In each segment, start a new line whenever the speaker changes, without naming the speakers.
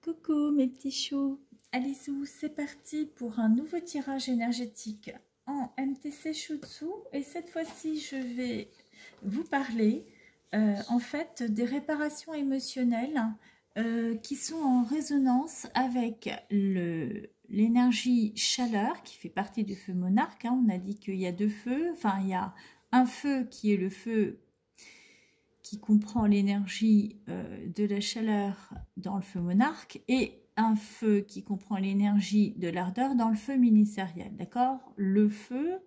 Coucou mes petits choux, Alizou, c'est parti pour un nouveau tirage énergétique en MTC Shutsu et cette fois-ci je vais vous parler en fait des réparations émotionnelles qui sont en résonance avec l'énergie chaleur qui fait partie du feu monarque. On a dit qu'il y a deux feux, enfin il y a un feu qui est le feu qui comprend l'énergie de la chaleur dans le feu monarque et un feu qui comprend l'énergie de l'ardeur dans le feu ministériel, d'accord? Le feu,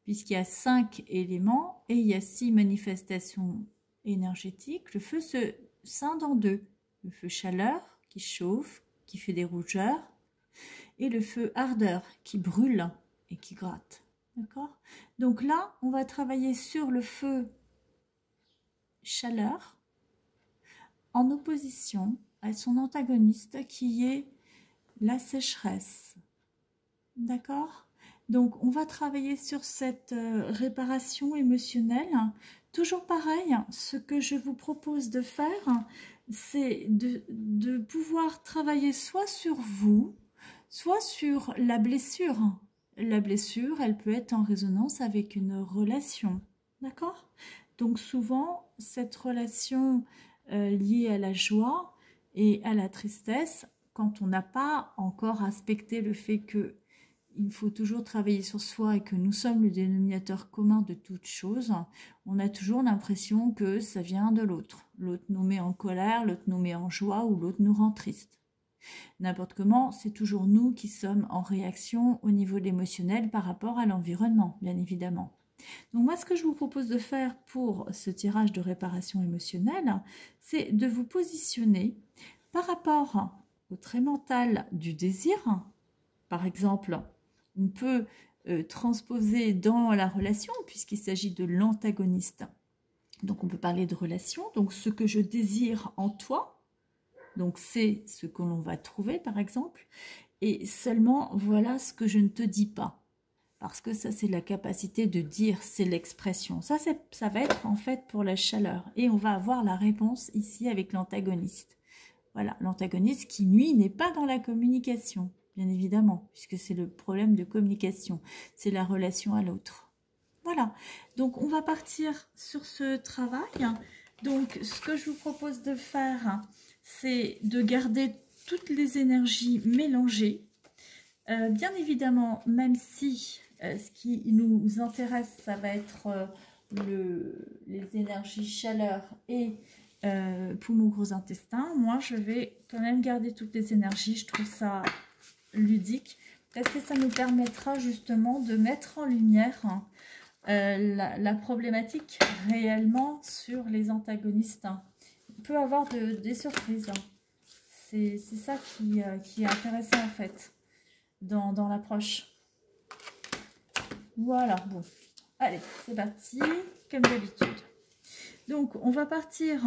puisqu'il y a 5 éléments et il y a 6 manifestations énergétiques, le feu se scinde en deux. Le feu chaleur qui chauffe, qui fait des rougeurs, et le feu ardeur qui brûle et qui gratte, d'accord? Donc là, on va travailler sur le feu chaleur en opposition à son antagoniste qui est la sécheresse, d'accord? Donc on va travailler sur cette réparation émotionnelle. Toujours pareil, ce que je vous propose de faire, c'est de pouvoir travailler soit sur vous, soit sur la blessure. La blessure, elle peut être en résonance avec une relation, d'accord? Donc souvent, cette relation liée à la joie et à la tristesse, quand on n'a pas encore aspecté le fait qu'il faut toujours travailler sur soi et que nous sommes le dénominateur commun de toute chose, on a toujours l'impression que ça vient de l'autre. L'autre nous met en colère, l'autre nous met en joie ou l'autre nous rend triste. N'importe comment, c'est toujours nous qui sommes en réaction au niveau de l'émotionnel par rapport à l'environnement, bien évidemment. Donc moi, ce que je vous propose de faire pour ce tirage de réparation émotionnelle, c'est de vous positionner par rapport au trait mental du désir. Par exemple, on peut transposer dans la relation, puisqu'il s'agit de l'antagoniste. Donc on peut parler de relation, donc ce que je désire en toi, donc c'est ce que l'on va trouver par exemple, et seulement voilà ce que je ne te dis pas. Parce que ça, c'est la capacité de dire, c'est l'expression. Ça va être en fait pour la chaleur. Et on va avoir la réponse ici avec l'antagoniste. Voilà, l'antagoniste qui, lui, n'est pas dans la communication, bien évidemment, puisque c'est le problème de communication. C'est la relation à l'autre. Voilà, donc on va partir sur ce travail. Donc, ce que je vous propose de faire, c'est de garder toutes les énergies mélangées. Bien évidemment, même si ce qui nous intéresse, ça va être les énergies chaleur et poumons, gros intestin, moi je vais quand même garder toutes les énergies. Je trouve ça ludique parce que ça nous permettra justement de mettre en lumière la problématique réellement sur les antagonistes. On peut avoir des surprises. C'est ça qui est intéressant en fait dans l'approche. Voilà, bon. Allez, c'est parti, comme d'habitude. Donc, on va partir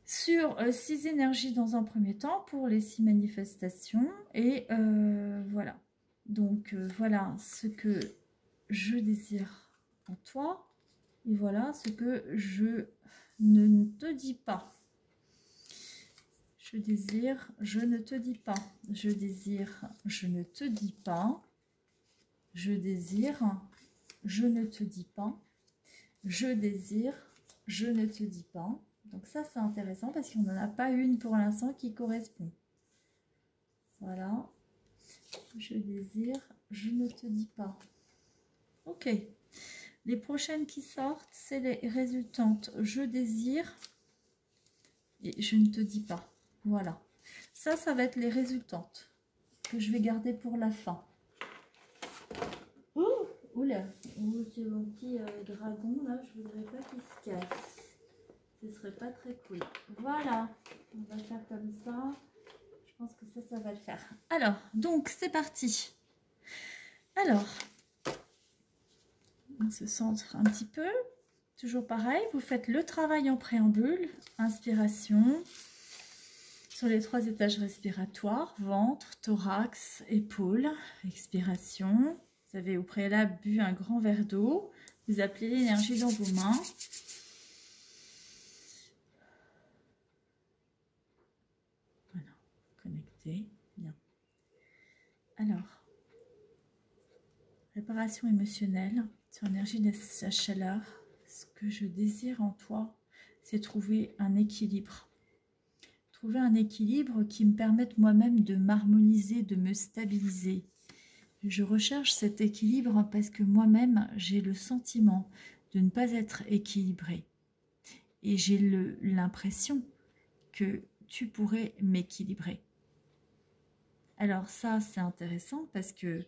sur 6 énergies dans un premier temps pour les 6 manifestations. Et voilà. Donc, voilà ce que je désire en toi. Et voilà ce que je ne te dis pas. Je désire, je ne te dis pas. Je désire, je ne te dis pas. Je désire, je ne te dis pas. Je désire, je ne te dis pas. Donc ça, c'est intéressant parce qu'on n'en a pas une pour l'instant qui correspond. Voilà. Je désire, je ne te dis pas. Ok. Les prochaines qui sortent, c'est les résultantes. Je désire et je ne te dis pas. Voilà. Ça va être les résultantes que je vais garder pour la fin. Oh, oula, c'est mon petit dragon là, je voudrais pas qu'il se casse. Ce serait pas très cool. Voilà, on va faire comme ça. Je pense que ça va le faire. Alors, donc c'est parti. Alors, on se centre un petit peu. Toujours pareil, vous faites le travail en préambule. Inspiration. Sur les 3 étages respiratoires, ventre, thorax, épaules, expiration. Vous avez au préalable bu un grand verre d'eau. Vous appelez l'énergie dans vos mains. Voilà. côté. Bien. Alors, réparation émotionnelle sur l'énergie de la chaleur. Ce que je désire en toi, c'est trouver un équilibre. Trouver un équilibre qui me permette moi-même de m'harmoniser, de me stabiliser. Je recherche cet équilibre parce que moi-même, j'ai le sentiment de ne pas être équilibrée. Et j'ai l'impression que tu pourrais m'équilibrer. Alors ça, c'est intéressant parce que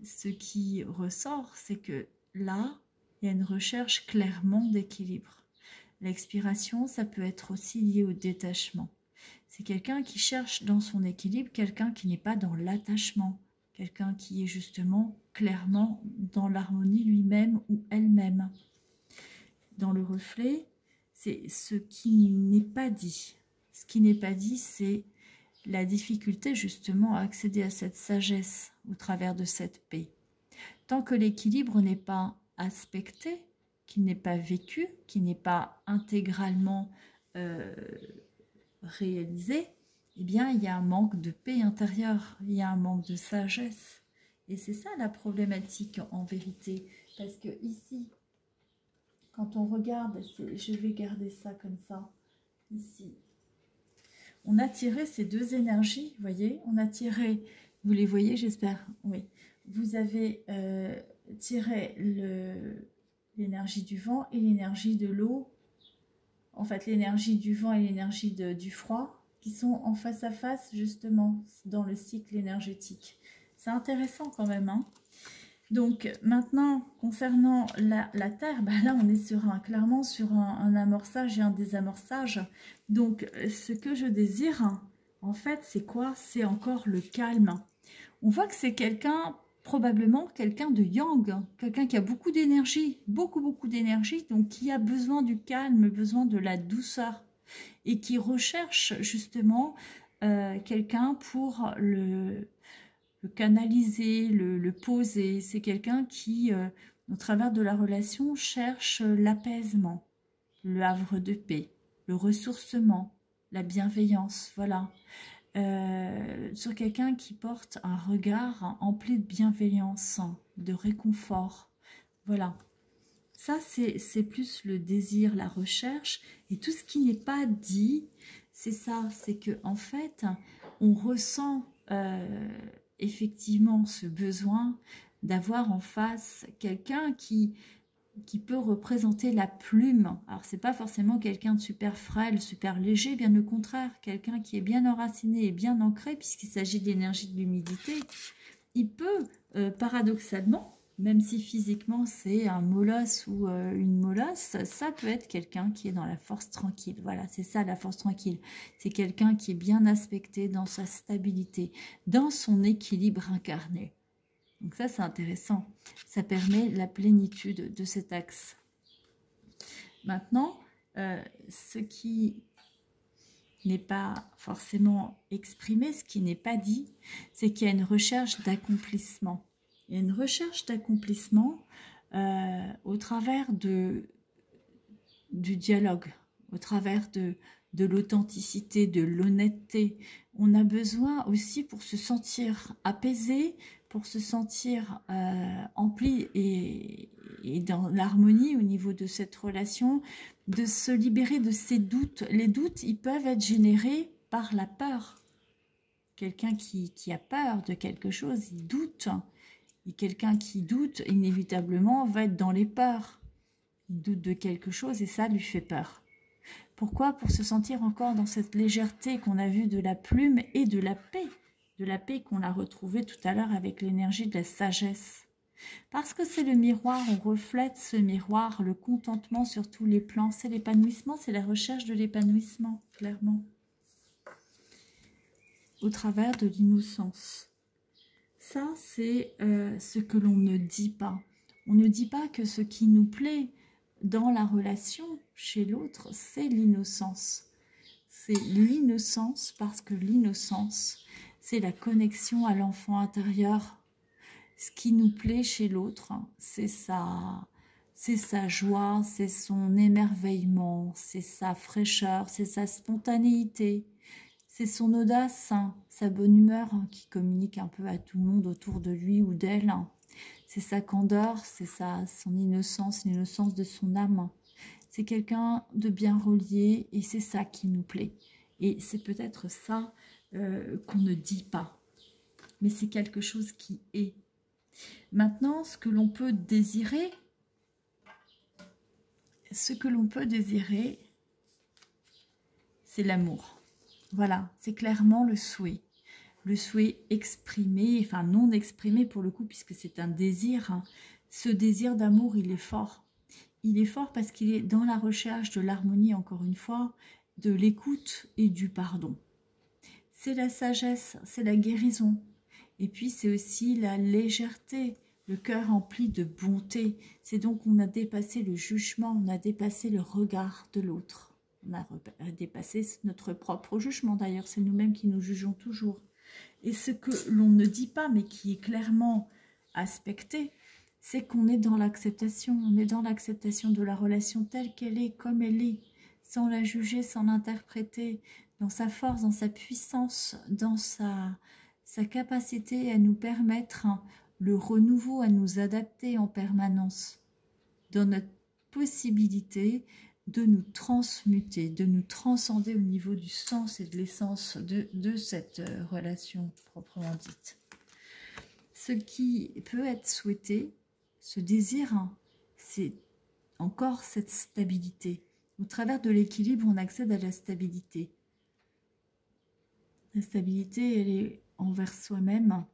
ce qui ressort, c'est que là, il y a une recherche clairement d'équilibre. L'expiration, ça peut être aussi lié au détachement. C'est quelqu'un qui cherche dans son équilibre, quelqu'un qui n'est pas dans l'attachement, quelqu'un qui est justement clairement dans l'harmonie lui-même ou elle-même. Dans le reflet, c'est ce qui n'est pas dit. Ce qui n'est pas dit, c'est la difficulté justement à accéder à cette sagesse au travers de cette paix. Tant que l'équilibre n'est pas aspecté, qu'il n'est pas vécu, qu'il n'est pas intégralement réalisé, eh bien il y a un manque de paix intérieure, il y a un manque de sagesse. Et c'est ça la problématique en vérité. Parce que ici, quand on regarde, je vais garder ça comme ça, ici, on a tiré ces deux énergies, vous voyez, on a tiré, vous les voyez j'espère, oui, vous avez tiré l'énergie du vent et l'énergie de l'eau, en fait l'énergie du vent et l'énergie du froid, qui sont en face à face justement dans le cycle énergétique. C'est intéressant quand même, hein. Donc maintenant, concernant la Terre, ben là on est clairement sur un amorçage et un désamorçage. Donc ce que je désire, en fait, c'est quoi? C'est encore le calme. On voit que c'est quelqu'un, probablement quelqu'un de yang, quelqu'un qui a beaucoup d'énergie, beaucoup d'énergie, donc qui a besoin du calme, besoin de la douceur, et qui recherche justement quelqu'un pour le canaliser, le poser. C'est quelqu'un qui, au travers de la relation, cherche l'apaisement, le havre de paix, le ressourcement, la bienveillance, voilà. Sur quelqu'un qui porte un regard empli de bienveillance, de réconfort, voilà. Ça, c'est plus le désir, la recherche, et tout ce qui n'est pas dit, c'est ça, c'est que en fait, on ressent effectivement ce besoin d'avoir en face quelqu'un qui peut représenter la plume. Alors c'est pas forcément quelqu'un de super frêle, super léger, bien au contraire, quelqu'un qui est bien enraciné et bien ancré, puisqu'il s'agit de l'énergie de l'humidité. Il peut, paradoxalement, même si physiquement c'est un molosse ou une molosse, ça peut être quelqu'un qui est dans la force tranquille. Voilà, c'est ça la force tranquille. C'est quelqu'un qui est bien aspecté dans sa stabilité, dans son équilibre incarné. Donc ça c'est intéressant. Ça permet la plénitude de cet axe. Maintenant, ce qui n'est pas forcément exprimé, ce qui n'est pas dit, c'est qu'il y a une recherche d'accomplissement. Il y a une recherche d'accomplissement au travers du dialogue, au travers de l'authenticité, de l'honnêteté. On a besoin aussi pour se sentir apaisé, pour se sentir empli et dans l'harmonie au niveau de cette relation, de se libérer de ces doutes. Les doutes, ils peuvent être générés par la peur. Quelqu'un qui a peur de quelque chose, il doute. Et quelqu'un qui doute, inévitablement, va être dans les peurs. Il doute de quelque chose et ça lui fait peur. Pourquoi? Pour se sentir encore dans cette légèreté qu'on a vue de la plume et de la paix qu'on a retrouvée tout à l'heure avec l'énergie de la sagesse. Parce que c'est le miroir, on reflète ce miroir, le contentement sur tous les plans, c'est l'épanouissement, c'est la recherche de l'épanouissement, clairement. Au travers de l'innocence. Ça, c'est ce que l'on ne dit pas. On ne dit pas que ce qui nous plaît dans la relation chez l'autre, c'est l'innocence. C'est l'innocence parce que l'innocence, c'est la connexion à l'enfant intérieur. Ce qui nous plaît chez l'autre, c'est sa joie, c'est son émerveillement, c'est sa fraîcheur, c'est sa spontanéité. C'est son audace, hein, sa bonne humeur hein, qui communique un peu à tout le monde autour de lui ou d'elle. C'est sa candeur, c'est son innocence, l'innocence de son âme. C'est quelqu'un de bien relié et c'est ça qui nous plaît. Et c'est peut-être ça qu'on ne dit pas. Mais c'est quelque chose qui est. Maintenant, ce que l'on peut désirer, c'est l'amour. Voilà, c'est clairement le souhait. Le souhait exprimé, enfin non exprimé pour le coup, puisque c'est un désir. Hein. Ce désir d'amour, il est fort. Il est fort parce qu'il est dans la recherche de l'harmonie, encore une fois, de l'écoute et du pardon. C'est la sagesse, c'est la guérison. Et puis c'est aussi la légèreté, le cœur rempli de bonté. C'est donc on a dépassé le jugement, on a dépassé le regard de l'autre. On a dépassé notre propre jugement d'ailleurs, c'est nous-mêmes qui nous jugeons toujours. Et ce que l'on ne dit pas, mais qui est clairement aspecté, c'est qu'on est dans l'acceptation. On est dans l'acceptation de la relation telle qu'elle est, comme elle est, sans la juger, sans l'interpréter, dans sa force, dans sa puissance, dans sa capacité à nous permettre le renouveau, à nous adapter en permanence, dans notre possibilité de nous transmuter, de nous transcender au niveau du sens et de l'essence de cette relation proprement dite. Ce qui peut être souhaité, ce désir, c'est encore cette stabilité. Au travers de l'équilibre, on accède à la stabilité. La stabilité, elle est envers soi-même.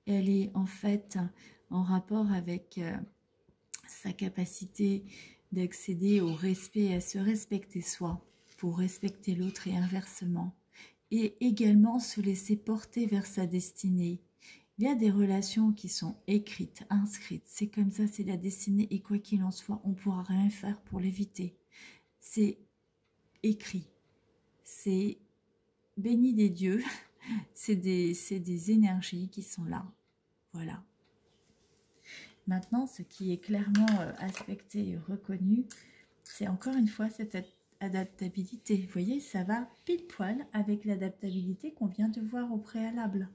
Elle est en fait en rapport avec sa capacité d'accéder au respect et à se respecter soi pour respecter l'autre et inversement. Et également se laisser porter vers sa destinée. Il y a des relations qui sont écrites, inscrites. C'est comme ça, c'est la destinée et quoi qu'il en soit, on ne pourra rien faire pour l'éviter. C'est écrit. C'est béni des dieux. C'est des énergies qui sont là. Voilà. Maintenant, ce qui est clairement aspecté et reconnu, c'est encore une fois cette adaptabilité. Vous voyez, ça va pile poil avec l'adaptabilité qu'on vient de voir au préalable.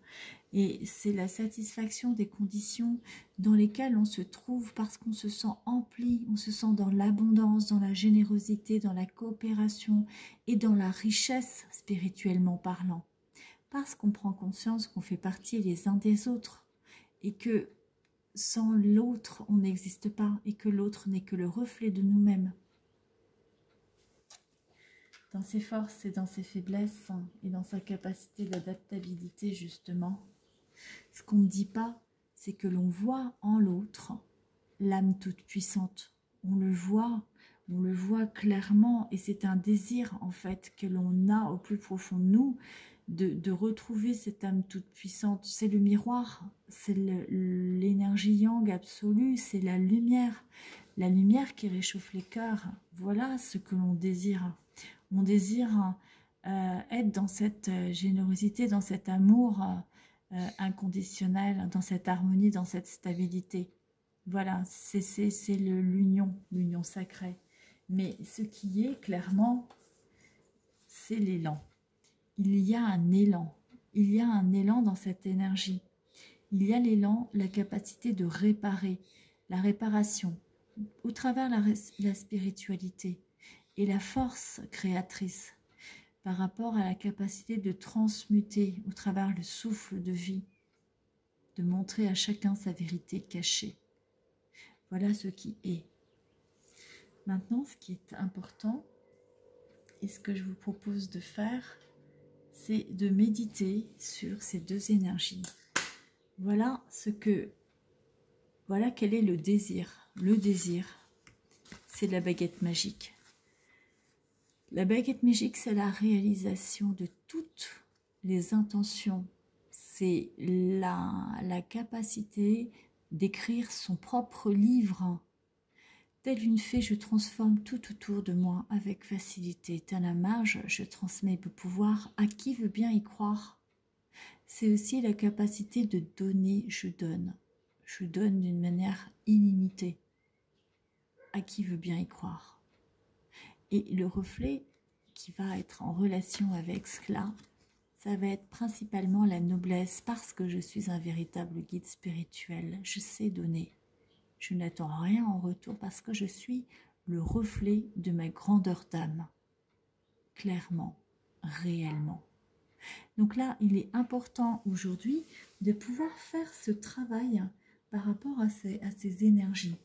Et c'est la satisfaction des conditions dans lesquelles on se trouve parce qu'on se sent empli, on se sent dans l'abondance, dans la générosité, dans la coopération et dans la richesse spirituellement parlant. Parce qu'on prend conscience qu'on fait partie les uns des autres et que sans l'autre, on n'existe pas et que l'autre n'est que le reflet de nous-mêmes. Dans ses forces et dans ses faiblesses et dans sa capacité d'adaptabilité justement, ce qu'on ne dit pas, c'est que l'on voit en l'autre l'âme toute puissante. On le voit clairement et c'est un désir en fait que l'on a au plus profond de nous de retrouver cette âme toute puissante. C'est le miroir, c'est l'énergie yang absolue, c'est la lumière qui réchauffe les cœurs. Voilà ce que l'on désire. On désire être dans cette générosité, dans cet amour inconditionnel, dans cette harmonie, dans cette stabilité. Voilà, c'est l'union sacrée. Mais ce qui est clairement, c'est l'élan. Il y a un élan dans cette énergie. Il y a l'élan, la capacité de réparer, la réparation, au travers la spiritualité et la force créatrice par rapport à la capacité de transmuter au travers le souffle de vie, de montrer à chacun sa vérité cachée. Voilà ce qui est. Maintenant, ce qui est important, et ce que je vous propose de faire, c'est de méditer sur ces deux énergies. Voilà quel est le désir. Le désir, c'est la baguette magique. La baguette magique, c'est la réalisation de toutes les intentions. C'est la capacité d'écrire son propre livre. Telle une fée, je transforme tout autour de moi avec facilité. Tel un mage, je transmets le pouvoir à qui veut bien y croire. C'est aussi la capacité de donner, je donne. Je donne d'une manière illimitée à qui veut bien y croire. Et le reflet qui va être en relation avec cela, ça va être principalement la noblesse, parce que je suis un véritable guide spirituel. Je sais donner. Je n'attends rien en retour parce que je suis le reflet de ma grandeur d'âme. Clairement, réellement. Donc là, il est important aujourd'hui de pouvoir faire ce travail par rapport à ces énergies.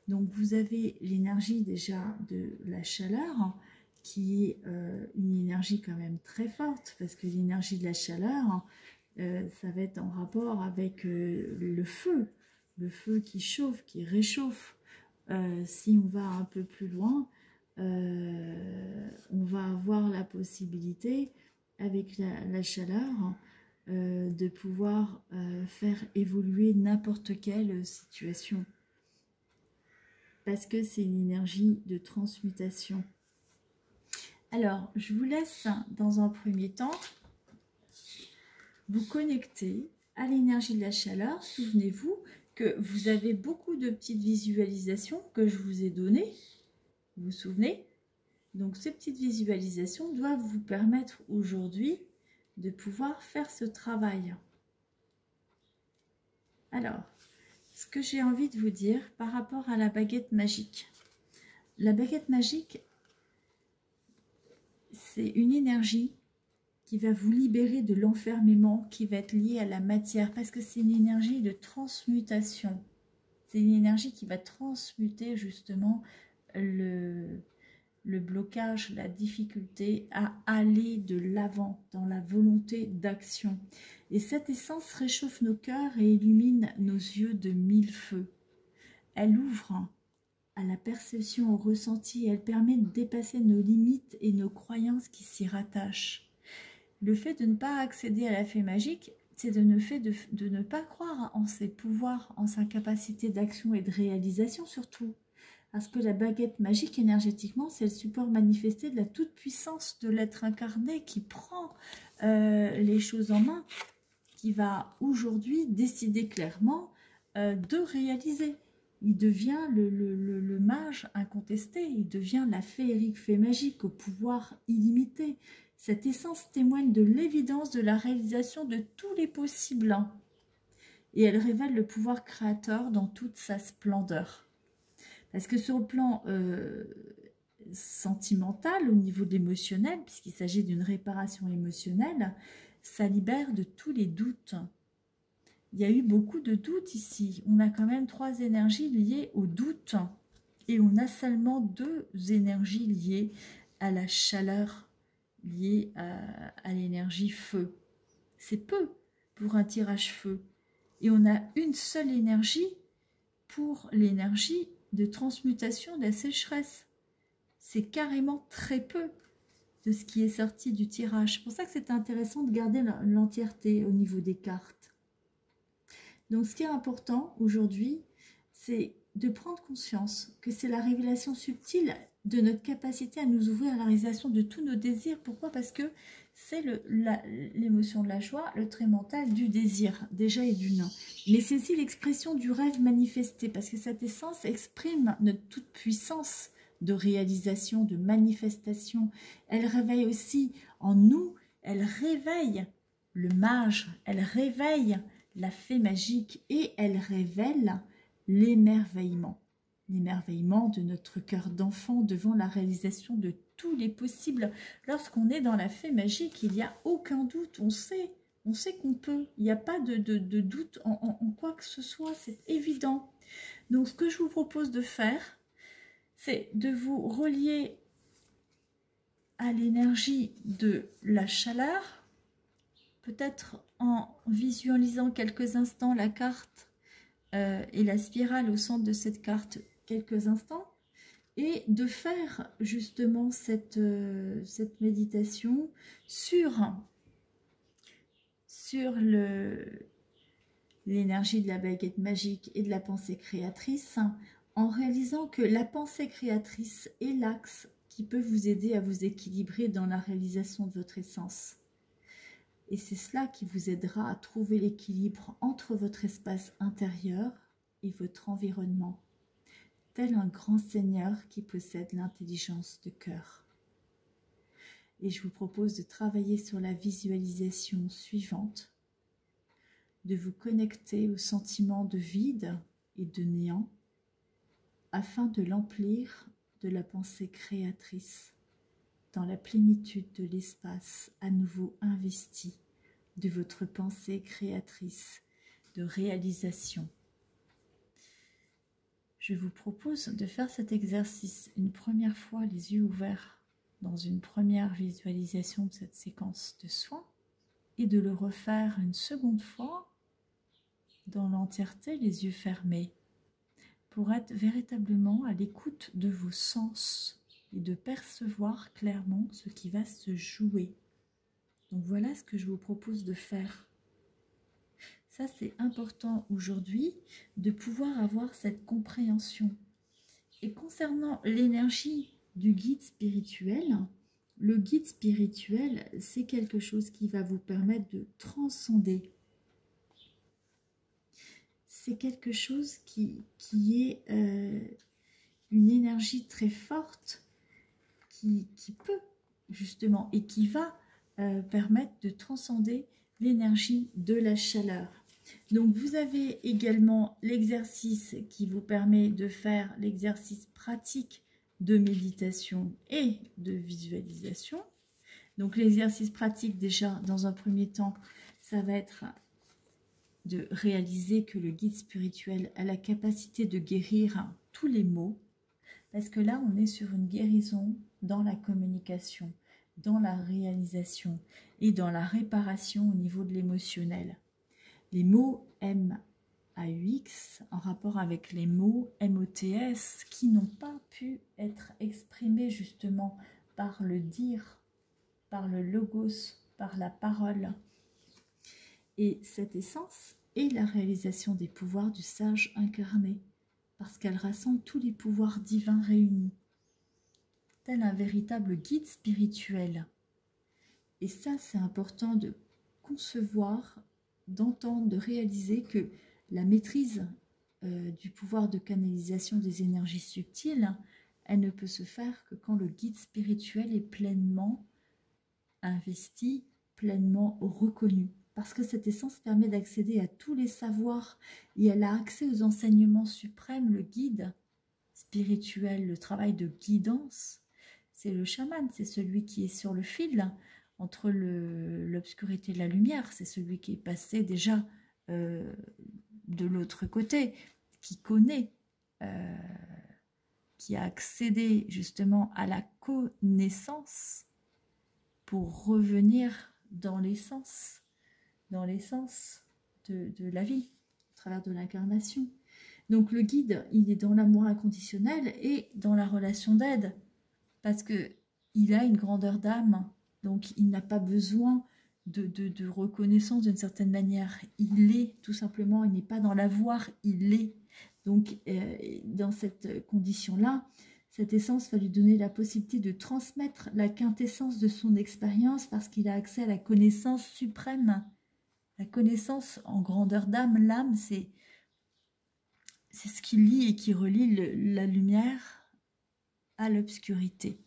Donc vous avez l'énergie déjà de la chaleur, qui est une énergie quand même très forte, parce que l'énergie de la chaleur, ça va être en rapport avec le feu qui chauffe, qui réchauffe. Si on va un peu plus loin, on va avoir la possibilité, avec la chaleur, de pouvoir faire évoluer n'importe quelle situation. Parce que c'est une énergie de transmutation. Alors, je vous laisse dans un premier temps vous connecter à l'énergie de la chaleur. Souvenez-vous que vous avez beaucoup de petites visualisations que je vous ai données. Vous vous souvenez? Donc, ces petites visualisations doivent vous permettre aujourd'hui de pouvoir faire ce travail. Alors, ce que j'ai envie de vous dire par rapport à la baguette magique. La baguette magique, c'est une énergie qui va vous libérer de l'enfermement qui va être lié à la matière, parce que c'est une énergie de transmutation. C'est une énergie qui va transmuter justement le blocage, la difficulté à aller de l'avant dans la volonté d'action. Et cette essence réchauffe nos cœurs et illumine nos yeux de mille feux. Elle ouvre à la perception, au ressenti, et elle permet de dépasser nos limites et nos croyances qui s'y rattachent. Le fait de ne pas accéder à la fée magique, c'est de ne pas croire en ses pouvoirs, en sa capacité d'action et de réalisation surtout. Parce que la baguette magique, énergétiquement, c'est le support manifesté de la toute-puissance de l'être incarné qui prend les choses en main, qui va aujourd'hui décider clairement de réaliser. Il devient le mage incontesté, il devient la féerique fée magique au pouvoir illimité. Cette essence témoigne de l'évidence de la réalisation de tous les possibles. Et elle révèle le pouvoir créateur dans toute sa splendeur. Parce que sur le plan sentimental, au niveau de l'émotionnel, puisqu'il s'agit d'une réparation émotionnelle, ça libère de tous les doutes. Il y a eu beaucoup de doutes ici. On a quand même 3 énergies liées au doute. Et on a seulement 2 énergies liées à la chaleur, liées à l'énergie feu. C'est peu pour un tirage feu. Et on a une seule énergie pour l'énergie de transmutation de la sécheresse. C'est carrément très peu de ce qui est sorti du tirage. C'est pour ça que c'est intéressant de garder l'entièreté au niveau des cartes. Donc ce qui est important aujourd'hui, c'est de prendre conscience que c'est la révélation subtile de notre capacité à nous ouvrir à la réalisation de tous nos désirs. Pourquoi? Parce que c'est l'émotion de la joie, le trait mental du désir, déjà et du non. Mais c'est aussi l'expression du rêve manifesté, parce que cette essence exprime notre toute-puissance de réalisation, de manifestation. Elle réveille aussi en nous, elle réveille le mage, elle réveille la fée magique et elle révèle l'émerveillement. L'émerveillement de notre cœur d'enfant devant la réalisation de tous les possibles. Lorsqu'on est dans la fée magique, il n'y a aucun doute, on sait qu'on peut. Il n'y a pas de doute en quoi que ce soit, c'est évident. Donc ce que je vous propose de faire, c'est de vous relier à l'énergie de la chaleur, peut-être en visualisant quelques instants la carte et la spirale au centre de cette carte quelques instants, et de faire justement cette méditation sur l'énergie de la baguette magique et de la pensée créatrice, en réalisant que la pensée créatrice est l'axe qui peut vous aider à vous équilibrer dans la réalisation de votre essence. Et c'est cela qui vous aidera à trouver l'équilibre entre votre espace intérieur et votre environnement, tel un grand seigneur qui possède l'intelligence de cœur. Et je vous propose de travailler sur la visualisation suivante, de vous connecter au sentiment de vide et de néant, afin de l'emplir de la pensée créatrice, dans la plénitude de l'espace à nouveau investi de votre pensée créatrice de réalisation. Je vous propose de faire cet exercice une première fois les yeux ouverts dans une première visualisation de cette séquence de soins et de le refaire une seconde fois dans l'entièreté les yeux fermés pour être véritablement à l'écoute de vos sens et de percevoir clairement ce qui va se jouer. Donc voilà ce que je vous propose de faire. Ça, c'est important aujourd'hui de pouvoir avoir cette compréhension. Et concernant l'énergie du guide spirituel, le guide spirituel, c'est quelque chose qui va vous permettre de transcender. C'est quelque chose qui est une énergie très forte qui peut justement et qui va permettre de transcender l'énergie de la chaleur. Donc vous avez également l'exercice qui vous permet de faire l'exercice pratique de méditation et de visualisation. Donc l'exercice pratique, déjà dans un premier temps, ça va être de réaliser que le guide spirituel a la capacité de guérir tous les maux, parce que là on est sur une guérison dans la communication, dans la réalisation et dans la réparation au niveau de l'émotionnel. Les mots M-A-U-X en rapport avec les mots M-O-T-S qui n'ont pas pu être exprimés justement par le dire, par le logos, par la parole. Et cette essence est la réalisation des pouvoirs du sage incarné, parce qu'elle rassemble tous les pouvoirs divins réunis, tel un véritable guide spirituel. Et ça, c'est important de concevoir, d'entendre, de réaliser que la maîtrise du pouvoir de canalisation des énergies subtiles, elle ne peut se faire que quand le guide spirituel est pleinement investi, pleinement reconnu. Parce que cette essence permet d'accéder à tous les savoirs et elle a accès aux enseignements suprêmes. Le guide spirituel, le travail de guidance, c'est le chaman, c'est celui qui est sur le fil entre l'obscurité et la lumière, c'est celui qui est passé déjà de l'autre côté, qui connaît, qui a accédé justement à la connaissance pour revenir dans l'essence de la vie, à travers de l'incarnation. Donc le guide, il est dans l'amour inconditionnel et dans la relation d'aide, parce qu'il a une grandeur d'âme, donc il n'a pas besoin de reconnaissance d'une certaine manière. Il est, tout simplement, il n'est pas dans l'avoir, il est. Donc dans cette condition-là, cette essence va lui donner la possibilité de transmettre la quintessence de son expérience parce qu'il a accès à la connaissance suprême. La connaissance en grandeur d'âme, l'âme, c'est ce qui lie et qui relie la lumière à l'obscurité.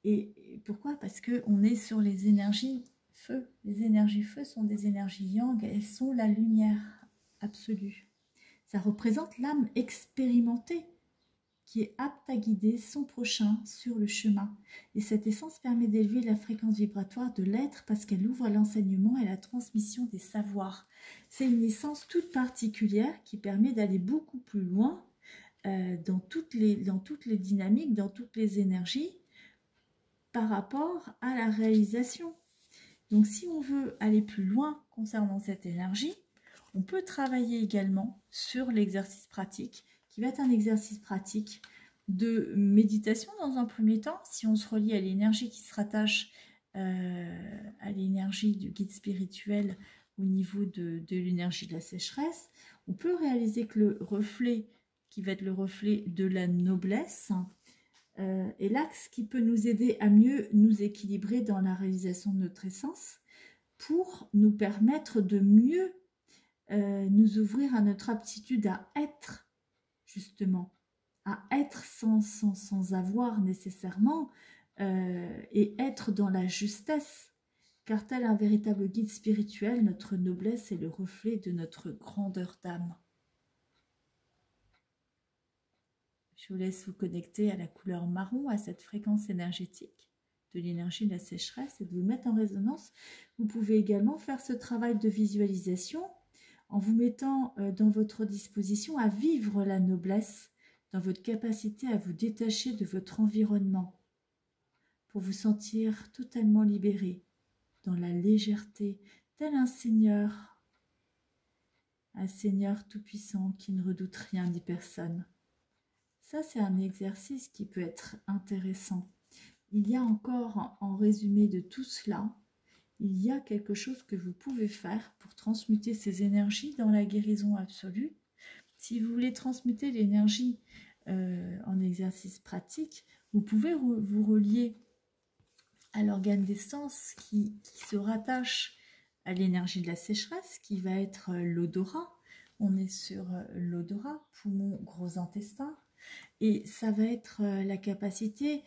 Et pourquoi? Parce qu'on est sur les énergies feu. Les énergies feu sont des énergies yang, elles sont la lumière absolue. Ça représente l'âme expérimentée qui est apte à guider son prochain sur le chemin. Et cette essence permet d'élever la fréquence vibratoire de l'être parce qu'elle ouvre l'enseignement et la transmission des savoirs. C'est une essence toute particulière qui permet d'aller beaucoup plus loin dans toutes les dynamiques, dans toutes les énergies par rapport à la réalisation. Donc si on veut aller plus loin concernant cette énergie, on peut travailler également sur l'exercice pratique qui va être un exercice pratique de méditation dans un premier temps, si on se relie à l'énergie qui se rattache à l'énergie du guide spirituel au niveau de l'énergie de la sécheresse, on peut réaliser que le reflet, qui va être le reflet de la noblesse, est l'axe qui peut nous aider à mieux nous équilibrer dans la réalisation de notre essence pour nous permettre de mieux nous ouvrir à notre aptitude à être, justement, à être sans avoir nécessairement et être dans la justesse, car tel un véritable guide spirituel, notre noblesse est le reflet de notre grandeur d'âme. Je vous laisse vous connecter à la couleur marron, à cette fréquence énergétique de l'énergie de la sécheresse et de vous mettre en résonance. Vous pouvez également faire ce travail de visualisation en vous mettant dans votre disposition à vivre la noblesse, dans votre capacité à vous détacher de votre environnement, pour vous sentir totalement libéré, dans la légèreté, tel un Seigneur tout-puissant qui ne redoute rien ni personne. Ça, c'est un exercice qui peut être intéressant. Il y a encore, en résumé de tout cela, il y a quelque chose que vous pouvez faire pour transmuter ces énergies dans la guérison absolue. Si vous voulez transmuter l'énergie en exercice pratique, vous pouvez vous relier à l'organe des sens qui se rattache à l'énergie de la sécheresse, qui va être l'odorat. On est sur l'odorat, poumon, gros intestin. Et ça va être la capacité,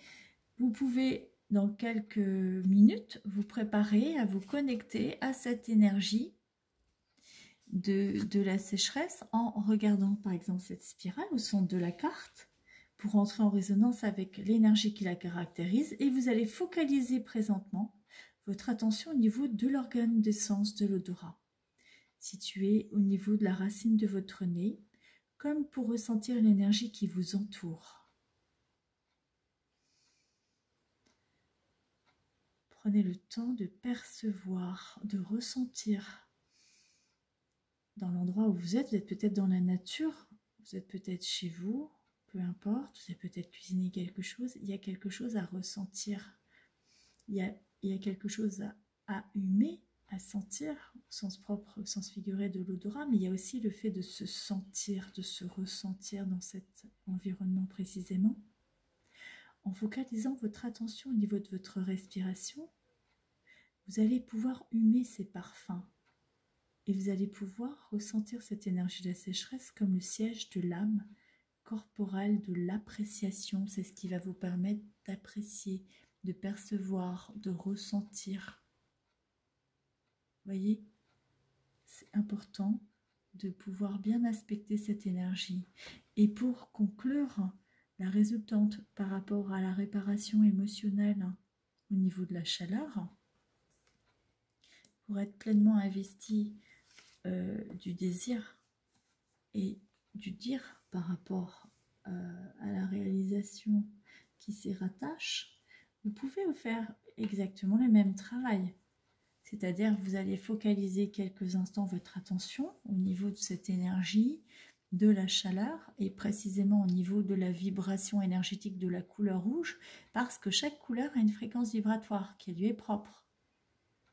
vous pouvez dans quelques minutes vous préparer à vous connecter à cette énergie de la sécheresse en regardant par exemple cette spirale au centre de la carte pour entrer en résonance avec l'énergie qui la caractérise et vous allez focaliser présentement votre attention au niveau de l'organe de sens de l'odorat, situé au niveau de la racine de votre nez, comme pour ressentir l'énergie qui vous entoure. Prenez le temps de percevoir, de ressentir dans l'endroit où vous êtes peut-être dans la nature, vous êtes peut-être chez vous, peu importe, vous avez peut-être cuisiné quelque chose, il y a quelque chose à ressentir, il y a quelque chose à humer, à sentir, au sens propre, au sens figuré de l'odorat, mais il y a aussi le fait de se sentir, de se ressentir dans cet environnement précisément. En focalisant votre attention au niveau de votre respiration, vous allez pouvoir humer ces parfums et vous allez pouvoir ressentir cette énergie de la sécheresse comme le siège de l'âme corporelle, de l'appréciation. C'est ce qui va vous permettre d'apprécier, de percevoir, de ressentir. Voyez, c'est important de pouvoir bien aspecter cette énergie. Et pour conclure, la résultante par rapport à la réparation émotionnelle au niveau de la chaleur, pour être pleinement investi du désir et du dire par rapport à la réalisation qui s'y rattache, vous pouvez faire exactement le même travail. C'est-à-dire que vous allez focaliser quelques instants votre attention au niveau de cette énergie, de la chaleur et précisément au niveau de la vibration énergétique de la couleur rouge, parce que chaque couleur a une fréquence vibratoire qui lui est propre.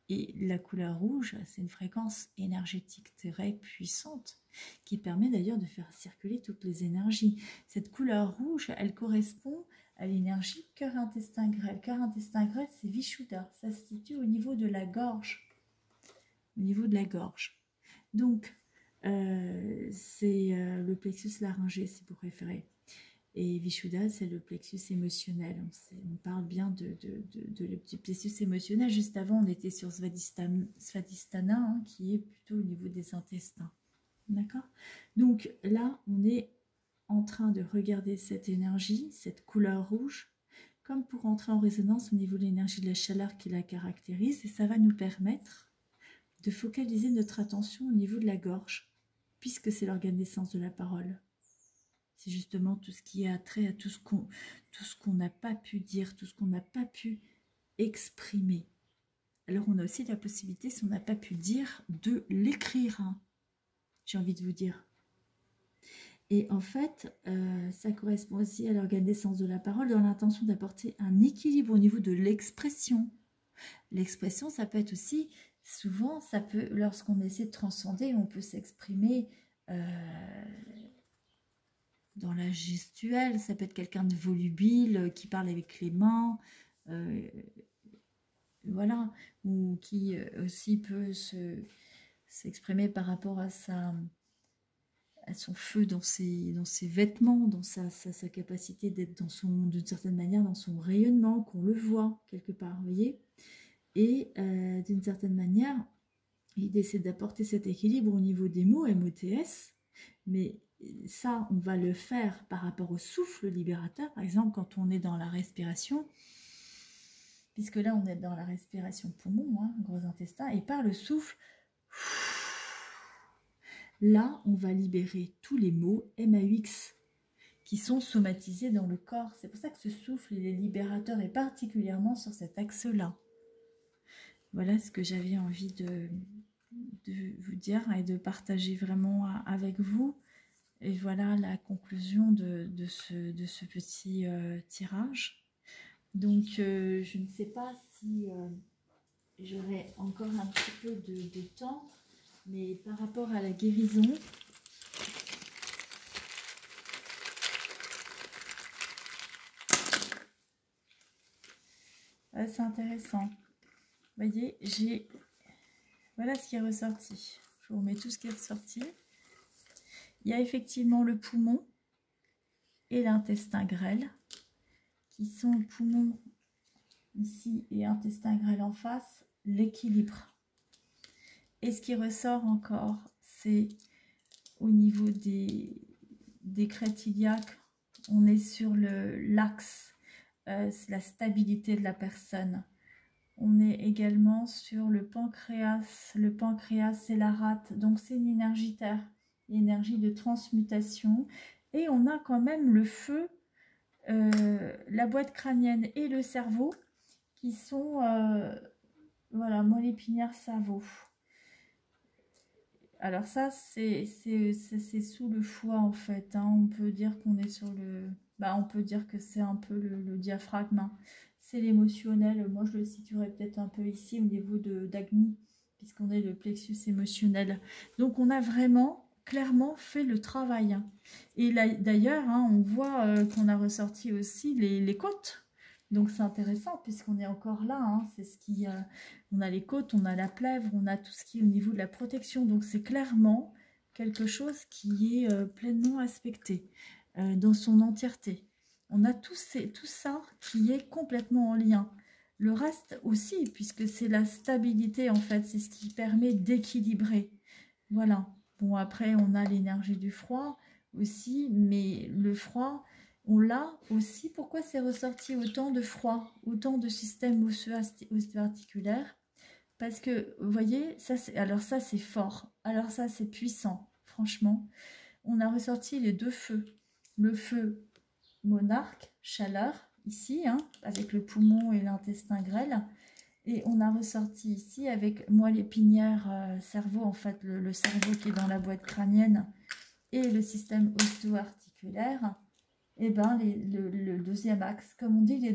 Et la couleur rouge, c'est une fréquence énergétique très puissante qui permet d'ailleurs de faire circuler toutes les énergies. Cette couleur rouge, elle correspond à l'énergie cœur-intestin grêle. Cœur-intestin grêle, c'est Vishuddha. Ça se situe au niveau de la gorge. Au niveau de la gorge. Donc, c'est le plexus laryngé, si vous préférez. Et Vishuddha, c'est le plexus émotionnel. On parle bien du plexus émotionnel. Juste avant, on était sur Svadhisthana, hein, qui est plutôt au niveau des intestins. D'accord? Donc là, on est en train de regarder cette énergie, cette couleur rouge, comme pour entrer en résonance au niveau de l'énergie de la chaleur qui la caractérise. Et ça va nous permettre de focaliser notre attention au niveau de la gorge, puisque c'est l'organe d'essence de la parole. C'est justement tout ce qui a trait à tout ce qu'on n'a pas pu dire, tout ce qu'on n'a pas pu exprimer. Alors on a aussi la possibilité, si on n'a pas pu dire, de l'écrire, hein, j'ai envie de vous dire. Et en fait, ça correspond aussi à l'organe d'essence de la parole dans l'intention d'apporter un équilibre au niveau de l'expression. L'expression, ça peut être aussi, souvent, ça peut, lorsqu'on essaie de transcender, on peut s'exprimer dans la gestuelle, ça peut être quelqu'un de volubile, qui parle avec les mains, voilà, ou qui aussi peut s'exprimer par rapport à son feu dans ses vêtements, dans sa capacité d'être d'une certaine manière dans son rayonnement, qu'on le voit quelque part, vous voyez. Et d'une certaine manière, l'idée c'est d'apporter cet équilibre au niveau des mots, MOTS, mais ça on va le faire par rapport au souffle libérateur, par exemple quand on est dans la respiration, puisque là on est dans la respiration poumon, hein, gros intestin, et par le souffle, là on va libérer tous les mots MAUX qui sont somatisés dans le corps. C'est pour ça que ce souffle il est libérateur, et particulièrement sur cet axe-là. Voilà ce que j'avais envie de vous dire et de partager vraiment avec vous. Et voilà la conclusion de ce petit tirage. Donc je ne sais pas si j'aurai encore un petit peu de temps, mais par rapport à la guérison, c'est intéressant. Vous voyez, voilà ce qui est ressorti. Je vous remets tout ce qui est ressorti. Il y a effectivement le poumon et l'intestin grêle, qui sont le poumon ici et intestin grêle en face, l'équilibre. Et ce qui ressort encore, c'est au niveau des crêtes iliaques, on est sur l'axe, c'est la stabilité de la personne. On est également sur le pancréas. Le pancréas, c'est la rate. Donc, c'est une énergie terre, une énergie de transmutation. Et on a quand même le feu, la boîte crânienne et le cerveau qui sont, voilà, moelle épinière, cerveau. Alors ça, c'est sous le foie en fait. Hein. On peut dire qu'on est sur le... Bah, on peut dire que c'est un peu le diaphragme. Hein. C'est l'émotionnel. Moi, je le situerais peut-être un peu ici au niveau d'Agni, puisqu'on est le plexus émotionnel. Donc, on a vraiment clairement fait le travail. Hein. Et là, d'ailleurs, hein, on voit qu'on a ressorti aussi les côtes. Donc, c'est intéressant puisqu'on est encore là. Hein. C'est ce qui... on a les côtes, on a la plèvre, on a tout ce qui est au niveau de la protection. Donc, c'est clairement quelque chose qui est pleinement aspecté dans son entièreté. On a tout ça qui est complètement en lien. Le reste aussi, puisque c'est la stabilité, en fait. C'est ce qui permet d'équilibrer. Voilà. Bon, après, on a l'énergie du froid aussi, mais le froid, on l'a aussi. Pourquoi c'est ressorti autant de froid, autant de systèmes osseo-articulaires? Parce que, vous voyez, alors ça, c'est fort. Alors ça, c'est puissant, franchement. On a ressorti les deux feux. Le feu monarque, chaleur, ici, hein, avec le poumon et l'intestin grêle. Et on a ressorti ici avec moelle épinière, cerveau, en fait, le cerveau qui est dans la boîte crânienne et le système osseo-articulaire. Et ben le deuxième axe, comme on dit, les